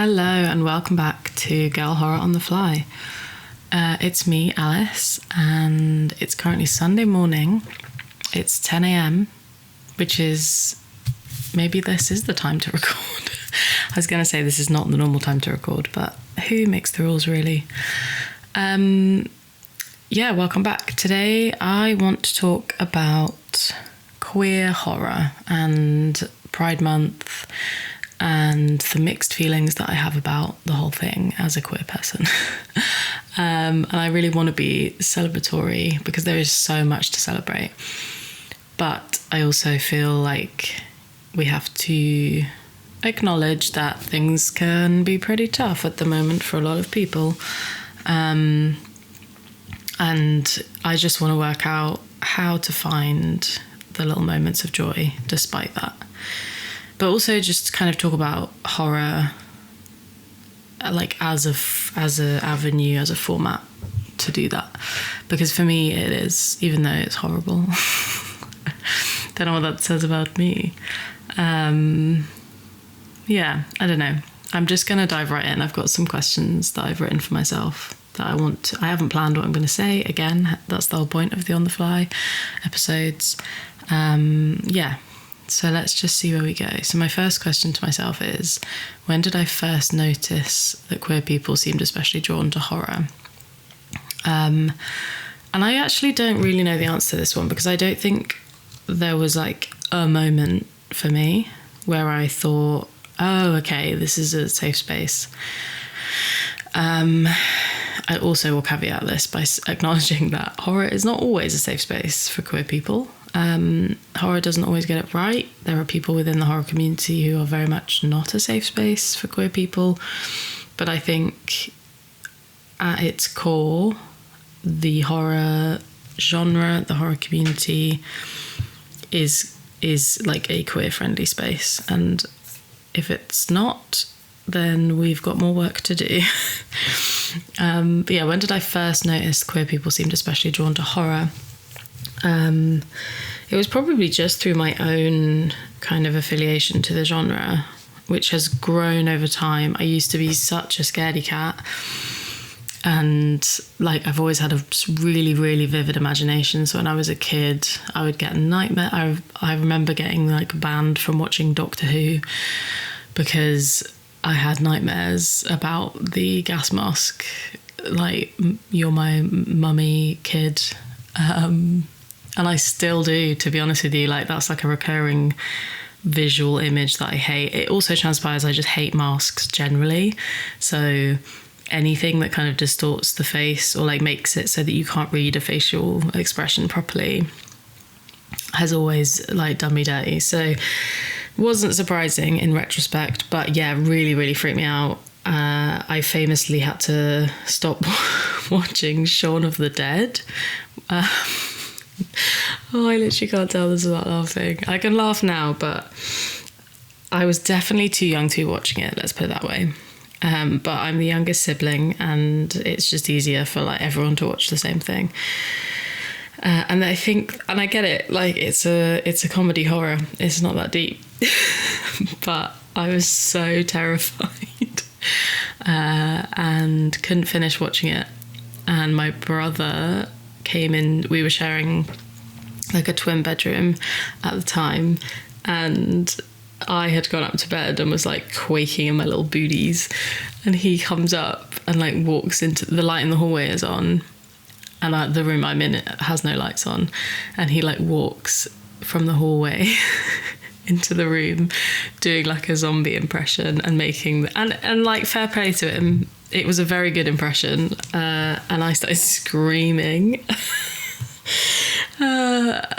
Hello and welcome back to Girl Horror on the Fly. It's me, Alice, and it's currently Sunday morning. It's 10 a.m, which is, maybe this is the time to record. I was going to say this is not the normal time to record, but who makes the rules really? Welcome back. Today I want to talk about queer horror and Pride Month and the mixed feelings that I have about the whole thing as a queer person. And I really want to be celebratory because there is so much to celebrate. But I also feel like we have to acknowledge that things can be pretty tough at the moment for a lot of people. And I just want to work out how to find the little moments of joy despite that. But also just kind of talk about horror like as a avenue, as a format to do that. Because for me it is, even though it's horrible. Don't know what that says about me. I don't know. I'm just going to dive right in. I've got some questions that I've written for myself that I haven't planned what I'm going to say. Again, that's the whole point of the On the Fly episodes. So let's just see where we go. So my first question to myself is, when did I first notice that queer people seemed especially drawn to horror? And I actually don't really know the answer to this one because I don't think there was like a moment for me where I thought, oh, okay, this is a safe space. I also will caveat this by acknowledging that horror is not always a safe space for queer people. Horror doesn't always get it right. There are people within the horror community who are very much not a safe space for queer people. Like I think at its core, the horror genre, the horror community is like a queer friendly space. And if it's not, then we've got more work to do. When did I first notice queer people seemed especially drawn to horror? It was probably just through my own kind of affiliation to the genre, which has grown over time. I used to be such a scaredy cat, and like I've always had a really, really vivid imagination. So when I was a kid, I would get nightmare. I remember getting like banned from watching Doctor Who because I had nightmares about the gas mask, like "You're my mummy, kid." And I still do, to be honest with you. Like that's like a recurring visual image that I hate. It also transpires I just hate masks generally. So anything that kind of distorts the face or like makes it so that you can't read a facial expression properly has always like done me dirty. So wasn't surprising in retrospect, but yeah, really, really freaked me out. I famously had to stop watching Shaun of the Dead. I literally can't tell this without laughing. I can laugh now, but I was definitely too young to be watching it, let's put it that way. But I'm the youngest sibling and it's just easier for like everyone to watch the same thing. And I think, and I get it, like it's a comedy horror. It's not that deep. But I was so terrified and couldn't finish watching it. And my brother came in, we were sharing like a twin bedroom at the time, and I had gone up to bed and was like quaking in my little booties, and he comes up and like walks into the light in the hallway is on, and the room I'm in it has no lights on, and he like walks from the hallway into the room doing like a zombie impression and making and like fair play to him, it was a very good impression, and I started screaming.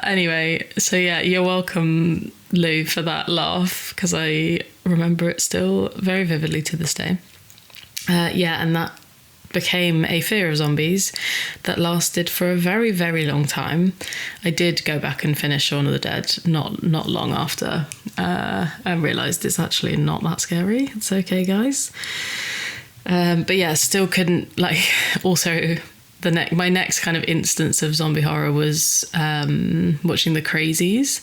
Anyway, so yeah, you're welcome, Lou, for that laugh, because I remember it still very vividly to this day. And that became a fear of zombies that lasted for a very, very long time. I did go back and finish Shaun of the Dead not long after, and realised it's actually not that scary. It's okay, guys. But yeah, still couldn't, like, also my next kind of instance of zombie horror was watching The Crazies,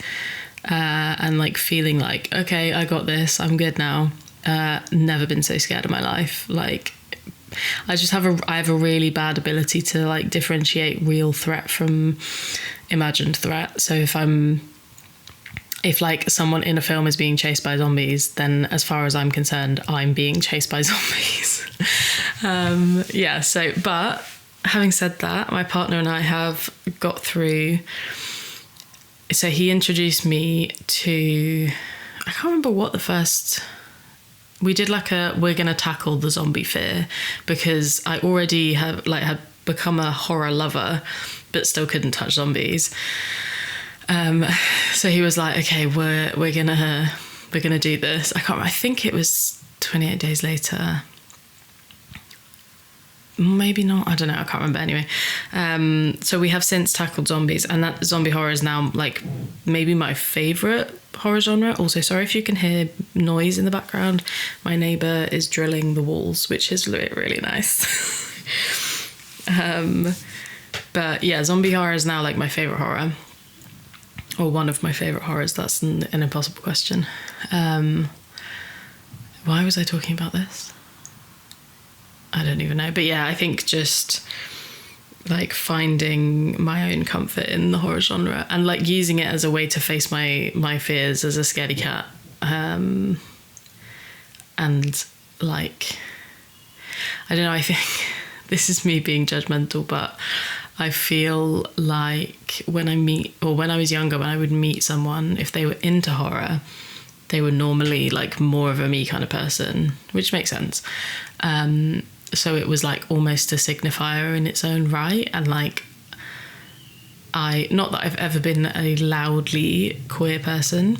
and like feeling like, okay, I got this, I'm good now. Never been so scared in my life. Like, I have a really bad ability to like differentiate real threat from imagined threat. So if like someone in a film is being chased by zombies, then as far as I'm concerned, I'm being chased by zombies. But having said that, my partner and I have got through. So he introduced me to, I can't remember what the first, we did like we're going to tackle the zombie fear, because I already had become a horror lover, but still couldn't touch zombies. So he was like, okay, we're gonna do this. I think it was 28 Days Later. Maybe not. I don't know. I can't remember anyway. So we have since tackled zombies, and that zombie horror is now like maybe my favourite horror genre. Also, sorry if you can hear noise in the background. My neighbour is drilling the walls, which is really nice. But yeah, zombie horror is now like my favourite horror. Or one of my favourite horrors. That's an impossible question. Why was I talking about this? I don't even know. But yeah, I think just like finding my own comfort in the horror genre and like using it as a way to face my fears as a scaredy cat. And like, I don't know, I think this is me being judgmental, but I feel like when I was younger, when I would meet someone, if they were into horror, they were normally like more of a me kind of person, which makes sense. So it was like almost a signifier in its own right. And like, not that I've ever been a loudly queer person,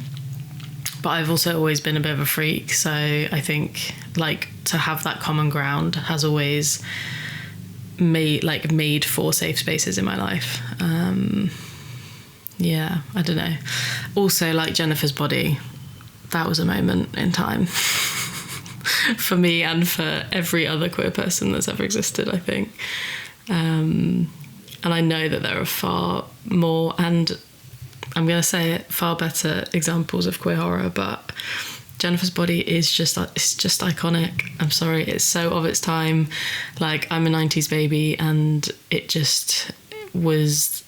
but I've also always been a bit of a freak. So I think like to have that common ground has always made for safe spaces in my life. I don't know. Also, like Jennifer's Body, that was a moment in time for me and for every other queer person that's ever existed, I think. And I know that there are far more, and I'm going to say it, far better examples of queer horror, but Jennifer's Body is it's just iconic. I'm sorry, it's so of its time. Like, I'm a 90s baby, and it just was,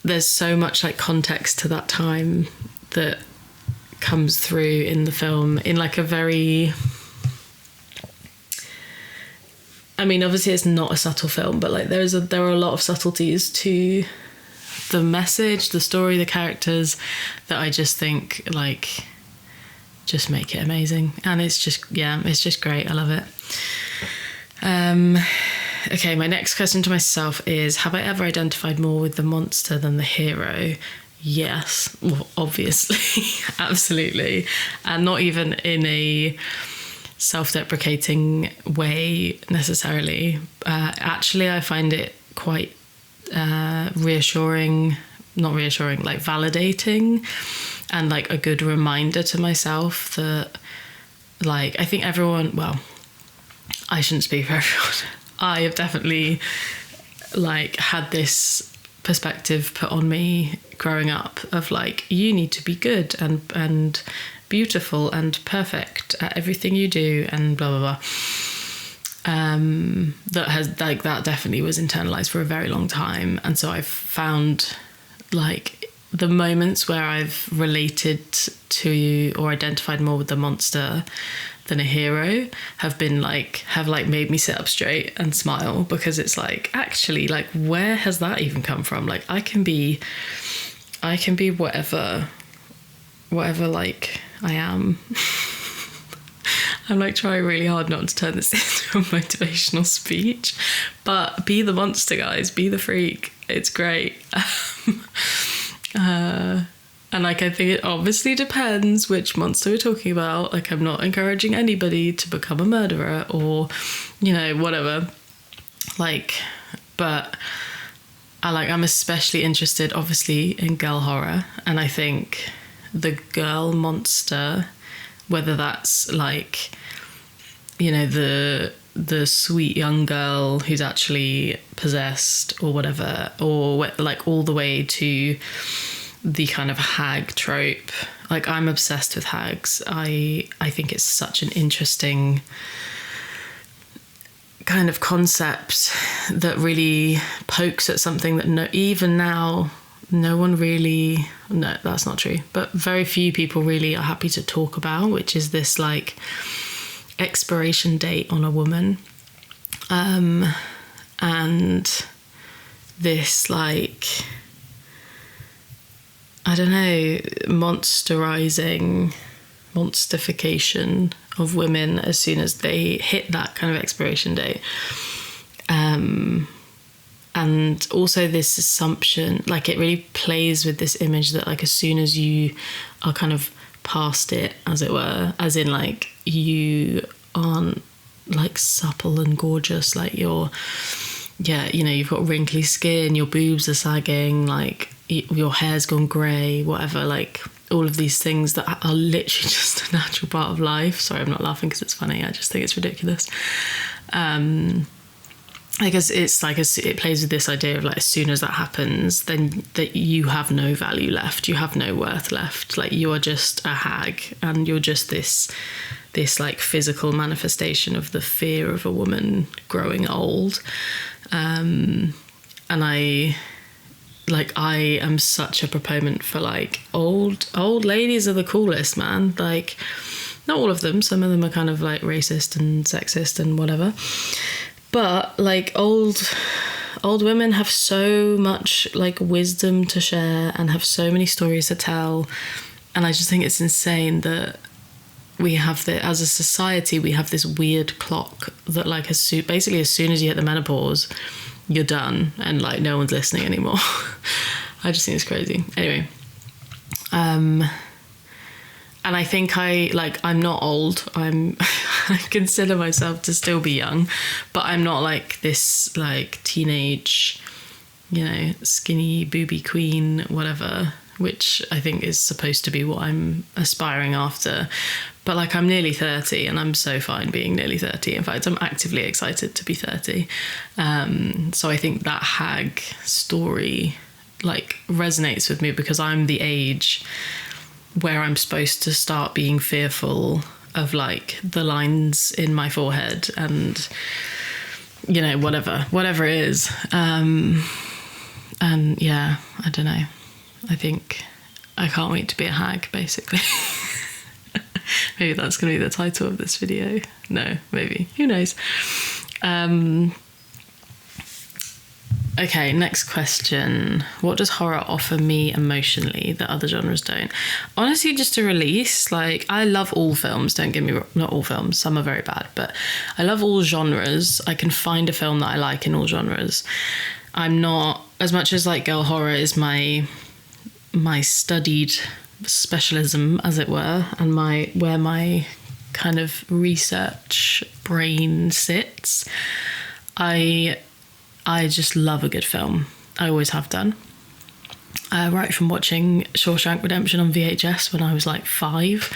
there's so much like context to that time that comes through in the film in like a very, I mean, obviously it's not a subtle film, but like there are a lot of subtleties to the message, the story, the characters that I just think like just make it amazing. And it's just great. I love it. Okay, my next question to myself is, have I ever identified more with the monster than the hero? Yes, well, obviously. Absolutely. And not even in a self-deprecating way necessarily. Actually, I find it quite reassuring, not reassuring, like validating, and like a good reminder to myself that, like, I think everyone, well, I shouldn't speak for everyone. I have definitely like had this perspective put on me growing up of like, you need to be good and beautiful and perfect at everything you do and blah blah blah. That definitely was internalized for a very long time. And so I've found like the moments where I've related to or identified more with the monster than a hero have made me sit up straight and smile, because it's like, actually, like, where has that even come from? Like, I can be whatever like I am. I'm like trying really hard not to turn this into a motivational speech, but be the monster, guys, be the freak. It's great. And like, I think it obviously depends which monster we're talking about. Like, I'm not encouraging anybody to become a murderer or, you know, whatever. Like, but I'm especially interested, obviously, in girl horror. And I think the girl monster, whether that's like, you know, the sweet young girl who's actually possessed or whatever, or like all the way to the kind of hag trope. Like, I'm obsessed with hags. I think it's such an interesting kind of concept that really pokes at something that even now no one really, no, that's not true, but very few people really are happy to talk about, which is this like expiration date on a woman, and this like, I don't know, monstification of women as soon as they hit that kind of expiration date. And also this assumption, like it really plays with this image that like as soon as you are kind of past it, as it were, as in like you aren't like supple and gorgeous, like you've got wrinkly skin, your boobs are sagging, like your hair's gone grey, whatever, like all of these things that are literally just a natural part of life. Sorry, I'm not laughing because it's funny, I just think it's ridiculous. Because it's like it plays with this idea of like as soon as that happens, then that you have no value left, you have no worth left, like you are just a hag, and you're just this like physical manifestation of the fear of a woman growing old. And I am such a proponent for like old ladies are the coolest, man. Like, not all of them, some of them are kind of like racist and sexist and whatever, but like old women have so much like wisdom to share and have so many stories to tell. And I just think it's insane that we have as a society, we have this weird clock that like basically as soon as you hit the menopause, you're done and like no one's listening anymore. I just think it's crazy. Anyway, and I think I'm not old. I consider myself to still be young, but I'm not like this like teenage, skinny booby queen, whatever, which I think is supposed to be what I'm aspiring after. But like I'm nearly 30 and I'm so fine being nearly 30. In fact, I'm actively excited to be 30. So I think that hag story like resonates with me because I'm the age where I'm supposed to start being fearful of like the lines in my forehead and, whatever it is. And yeah, I don't know. I think I can't wait to be a hag, basically. Maybe that's going to be the title of this video. No, maybe. Who knows? Okay, next question. What does horror offer me emotionally that other genres don't? Honestly, just a release. Like, I love all films, don't get me wrong. Not all films, some are very bad, but I love all genres. I can find a film that I like in all genres. I'm not, as much as like girl horror is my studied specialism, as it were, and where my kind of research brain sits, I just love a good film. I always have done. Right from watching Shawshank Redemption on VHS when I was like 5,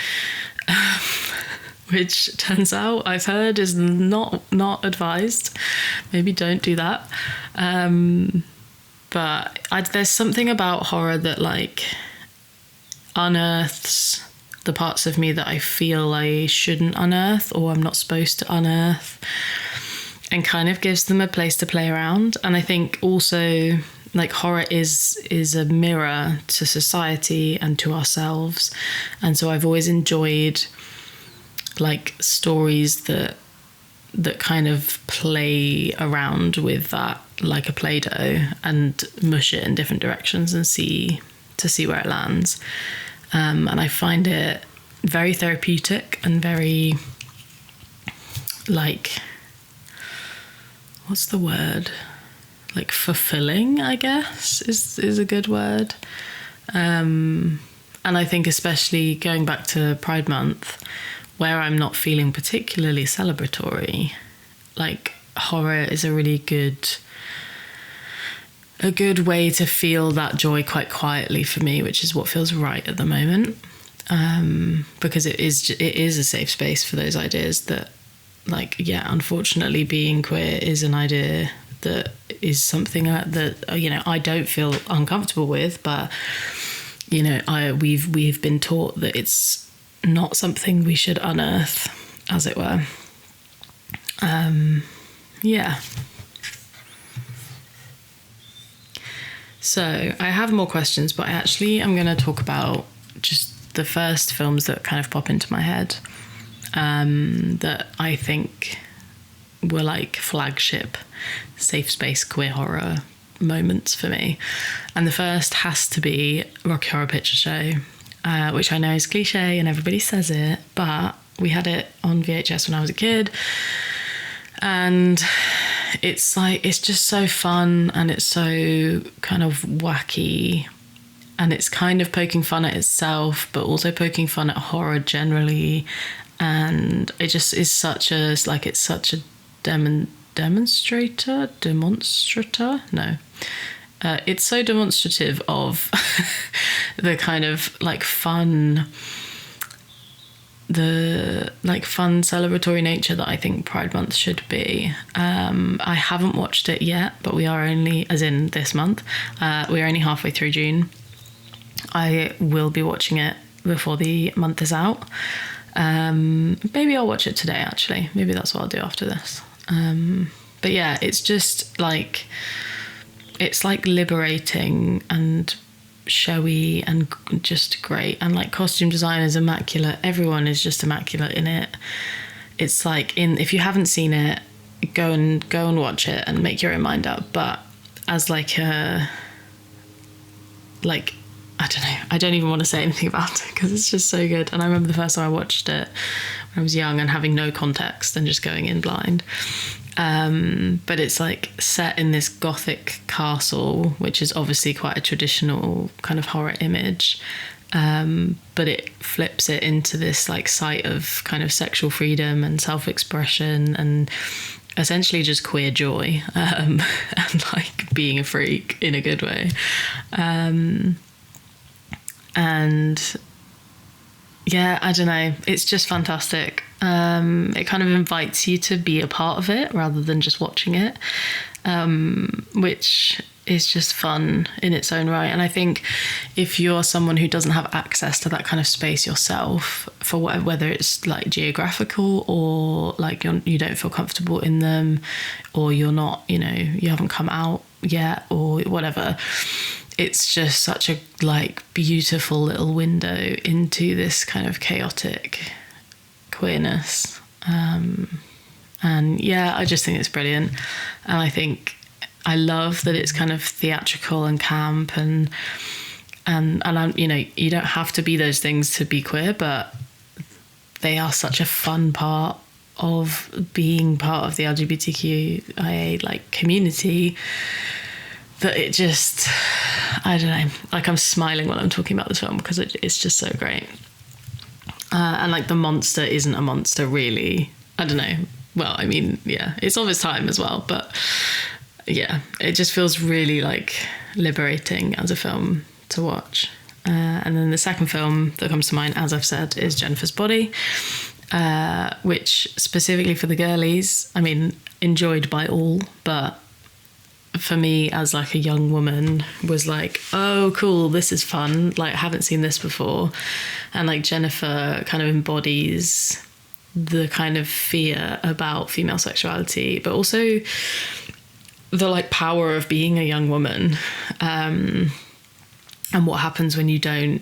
which turns out I've heard is not advised. Maybe don't do that. But there's something about horror that like unearths the parts of me that I feel I shouldn't unearth or I'm not supposed to unearth, and kind of gives them a place to play around. And I think also like horror is a mirror to society and to ourselves. And so I've always enjoyed like stories that kind of play around with that like a Play-Doh and mush it in different directions and see where it lands. And I find it very therapeutic and very like, what's the word? Like fulfilling, I guess, is a good word. And I think especially going back to Pride Month, where I'm not feeling particularly celebratory, like horror is a really good way to feel that joy quite quietly for me, which is what feels right at the moment. Because it is a safe space for those ideas that, like, yeah, unfortunately being queer is an idea that is something that I don't feel uncomfortable with, but you know, we've been taught that it's not something we should unearth, as it were. Yeah. So I have more questions, but I'm going to talk about just the first films that kind of pop into my head, that I think were like flagship safe space queer horror moments for me. And the first has to be Rocky Horror Picture Show, which I know is cliche and everybody says it, but we had it on VHS when I was a kid, and it's just so fun, and it's so kind of wacky, and it's kind of poking fun at itself, but also poking fun at horror generally. And it just is such a demonstrator. No. It's so demonstrative of the kind of like fun celebratory nature that I think Pride Month should be. I haven't watched it yet, but we are only, as in this month, we're only halfway through June. I will be watching it before the month is out. Maybe I'll watch it today, actually. Maybe that's what I'll do after this. But yeah, it's just like, it's like liberating and showy and just great, and like costume design is immaculate. Everyone is just immaculate in it. It's like, if you haven't seen it, go and watch it and make your own mind up. But as like a, like, I don't know, I don't even want to say anything about it because it's just so good. And I remember the first time I watched it when I was young and having no context and just going in blind. But it's like set in this gothic castle, which is obviously quite a traditional kind of horror image. But it flips it into this like site of kind of sexual freedom and self-expression and essentially just queer joy, and like being a freak in a good way. And yeah, I don't know, it's just fantastic. It kind of invites you to be a part of it rather than just watching it, which is just fun in its own right. And I think if you're someone who doesn't have access to that kind of space yourself, for whether it's like geographical or like you don't feel comfortable in them, or you're not, you know, you haven't come out yet or whatever, it's just such a like beautiful little window into this kind of chaotic queerness. And yeah, I just think it's brilliant. And I think I love that it's kind of theatrical and camp and I'm, you know, you don't have to be those things to be queer, but they are such a fun part of being part of the LGBTQIA like community that it just, I don't know, like I'm smiling while I'm talking about this film because it's just so great. And like the monster isn't a monster really. I don't know. Well, I mean, yeah, it's of its time as well, but yeah, it just feels really like liberating as a film to watch. And then the second film that comes to mind, as I've said, is Jennifer's Body, which specifically for the girlies, I mean, enjoyed by all, but for me as like a young woman was like, oh cool, this is fun, like I haven't seen this before. And like Jennifer kind of embodies the kind of fear about female sexuality, but also the like power of being a young woman, and what happens when you don't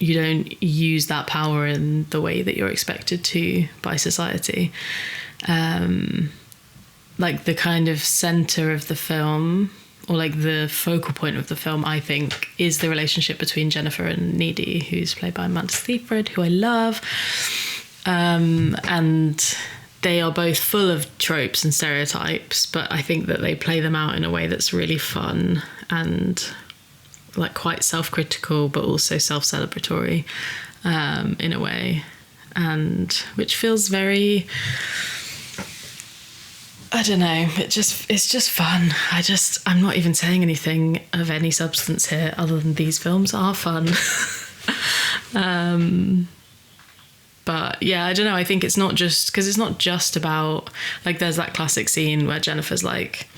use that power in the way that you're expected to by society. Like the kind of center of the film, or like the focal point of the film, I think, is the relationship between Jennifer and Needy, who's played by Amanda Seyfried, who I love. And they are both full of tropes and stereotypes, but I think that they play them out in a way that's really fun and like quite self-critical, but also self-celebratory, in a way, and which feels very, I don't know, it's just fun. I'm not even saying anything of any substance here other than these films are fun. But yeah, I don't know, I think it's not just, because it's not just about, like there's that classic scene where Jennifer's like,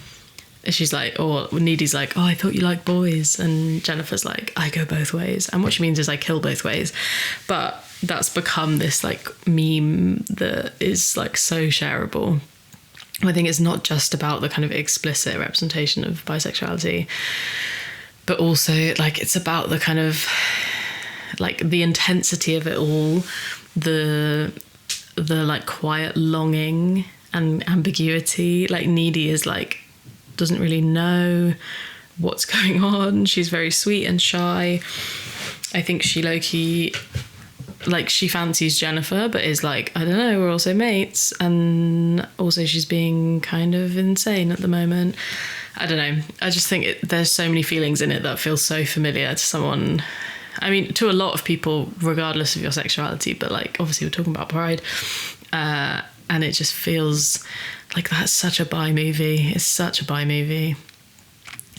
she's like, or Needy's like, oh, I thought you liked boys. And Jennifer's like, I go both ways. And what she means is I kill both ways. But that's become this like meme that is like so shareable. I think it's not just about the kind of explicit representation of bisexuality, but also like it's about the kind of like the intensity of it all, the like quiet longing and ambiguity. Like Needy is like, doesn't really know what's going on. She's very sweet and shy. I think she low-key, like, she fancies Jennifer, but is like, I don't know, we're also mates. And also she's being kind of insane at the moment. I don't know. I just think there's so many feelings in it that feel so familiar to someone. I mean, to a lot of people, regardless of your sexuality, but like, obviously we're talking about Pride. And it just feels like that's such a bi movie. It's such a bi movie.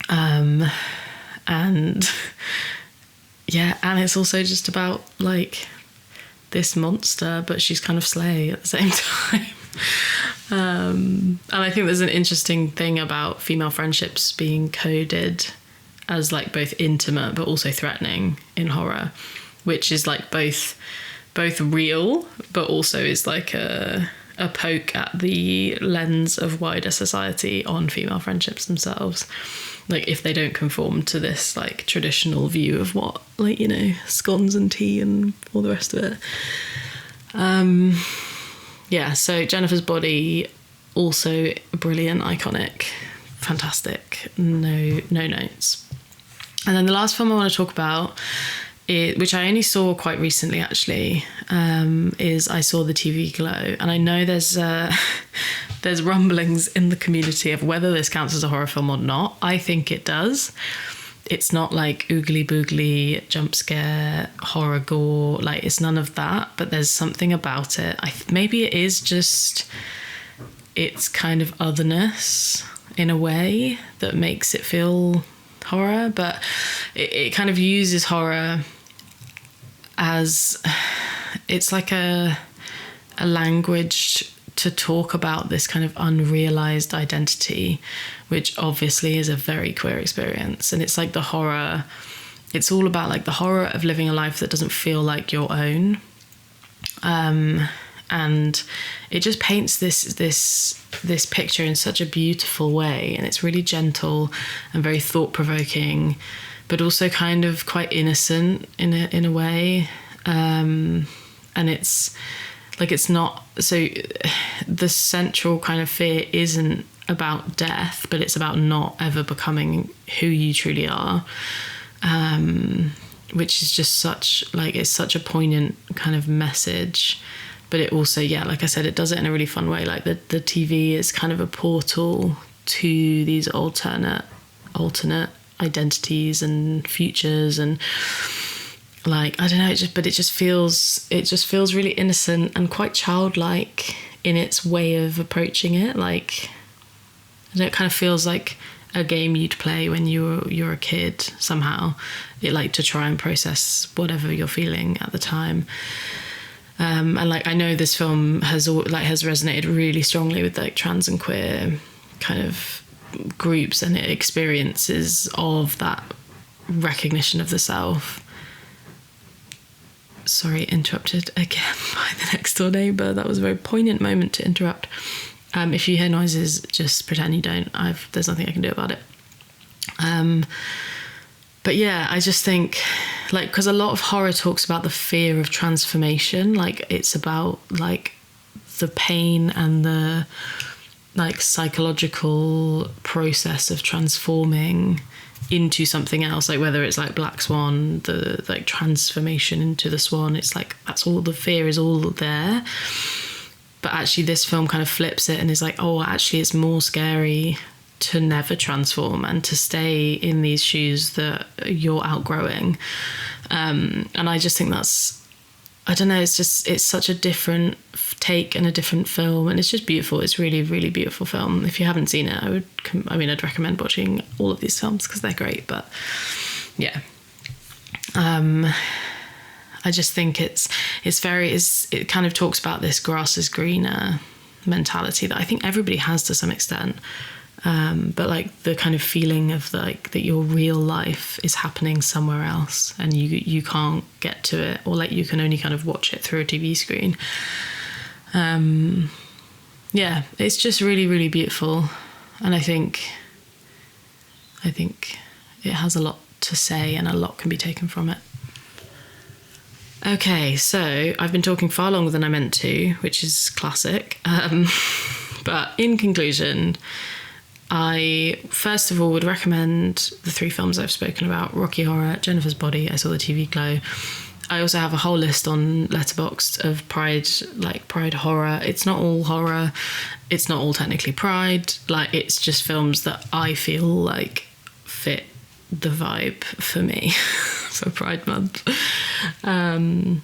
And yeah, and it's also just about like this monster, but she's kind of slay at the same time. And I think there's an interesting thing about female friendships being coded as like both intimate but also threatening in horror, which is like both real but also is like a poke at the lens of wider society on female friendships themselves, like if they don't conform to this like traditional view of what, like, you know, scones and tea and all the rest of it. Yeah, so Jennifer's Body, also brilliant, iconic, fantastic, no notes. And then the last film I want to talk about, which I only saw quite recently actually, is I saw The TV Glow. And I know there's rumblings in the community of whether this counts as a horror film or not. I think it does. It's not like oogly boogly, jump scare, horror gore, like it's none of that, but there's something about it. Maybe it is just, it's kind of otherness in a way that makes it feel horror, but it kind of uses horror as, it's like a language to talk about this kind of unrealized identity, which obviously is a very queer experience. And it's like the horror, it's all about like the horror of living a life that doesn't feel like your own. And it just paints this picture in such a beautiful way, and it's really gentle and very thought-provoking, but also kind of quite innocent in a way. And it's like, it's not, so the central kind of fear isn't about death, but it's about not ever becoming who you truly are, which is just such, like, it's such a poignant kind of message. But it also, yeah, like I said, it does it in a really fun way. Like the TV is kind of a portal to these alternate identities and futures, and like, I don't know, it just feels really innocent and quite childlike in its way of approaching it. Like, I don't know, it kind of feels like a game you'd play when you're a kid somehow. It, like, to try and process whatever you're feeling at the time. And like, I know this film has resonated really strongly with like trans and queer kind of groups and experiences of that recognition of the self. Sorry, interrupted again by the next door neighbour. That was a very poignant moment to interrupt. If you hear noises, just pretend you don't. There's nothing I can do about it. But yeah, I just think, like, because a lot of horror talks about the fear of transformation, like it's about like the pain and the like psychological process of transforming into something else, like whether it's like Black Swan, the like transformation into the swan, it's like that's all, the fear is all there. But actually this film kind of flips it and is like, oh, actually it's more scary to never transform and to stay in these shoes that you're outgrowing. And I just think that's, I don't know, it's such a different take and a different film, and it's just beautiful. It's really, really beautiful film. If you haven't seen it, I'd recommend watching all of these films because they're great. But yeah, I just think it kind of talks about this grass is greener mentality that I think everybody has to some extent. But like the kind of feeling of like that your real life is happening somewhere else and you can't get to it, or like you can only kind of watch it through a TV screen. Yeah, it's just really, really beautiful. And I think it has a lot to say and a lot can be taken from it. Okay, so I've been talking far longer than I meant to, which is classic. But in conclusion, I first of all would recommend the 3 films I've spoken about: Rocky Horror, Jennifer's Body, I Saw the TV Glow. I also have a whole list on Letterboxd of Pride horror. It's not all horror. It's not all technically Pride. Like, it's just films that I feel like fit the vibe for me for Pride Month. I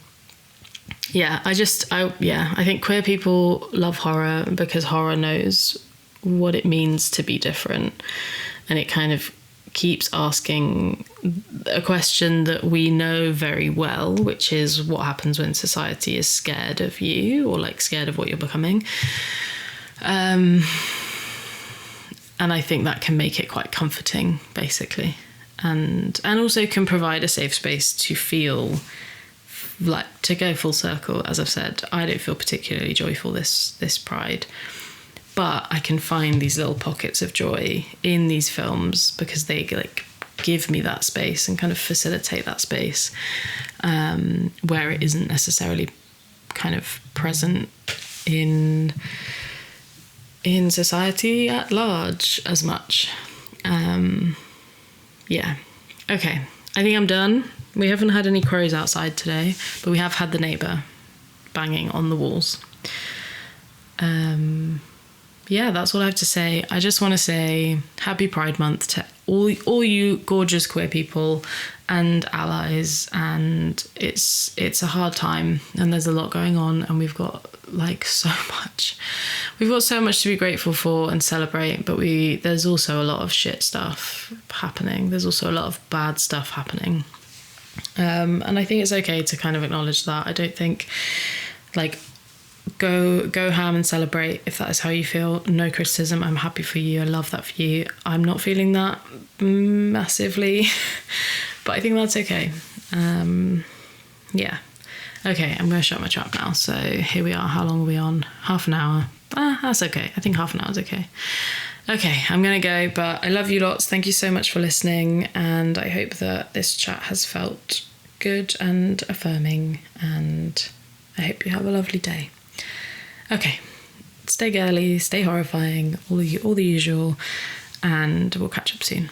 think queer people love horror because horror knows what it means to be different, and it kind of keeps asking a question that we know very well, which is what happens when society is scared of you, or like scared of what you're becoming. And I think that can make it quite comforting, basically, and also can provide a safe space to feel like, to go full circle. As I've said, I don't feel particularly joyful this Pride, but I can find these little pockets of joy in these films because they like give me that space and kind of facilitate that space where it isn't necessarily kind of present in society at large as much. Okay, I think I'm done. We haven't had any crows outside today, but we have had the neighbour banging on the walls. That's what I have to say. I just want to say happy Pride Month to all you gorgeous queer people and allies. And it's a hard time and there's a lot going on, and we've got like so much. We've got so much to be grateful for and celebrate, but there's also a lot of shit stuff happening. There's also a lot of bad stuff happening. And I think it's okay to kind of acknowledge that. I don't think like go ham and celebrate if that is how you feel. No criticism. I'm happy for you. I love that for you. I'm not feeling that massively, but I think that's okay. Okay, I'm going to shut my trap now. So here we are. How long are we on? Half an hour. That's okay. I think half an hour is okay. Okay, I'm going to go, but I love you lots. Thank you so much for listening, and I hope that this chat has felt good and affirming, and I hope you have a lovely day. Okay, stay girly, stay horrifying, all the usual, and we'll catch up soon.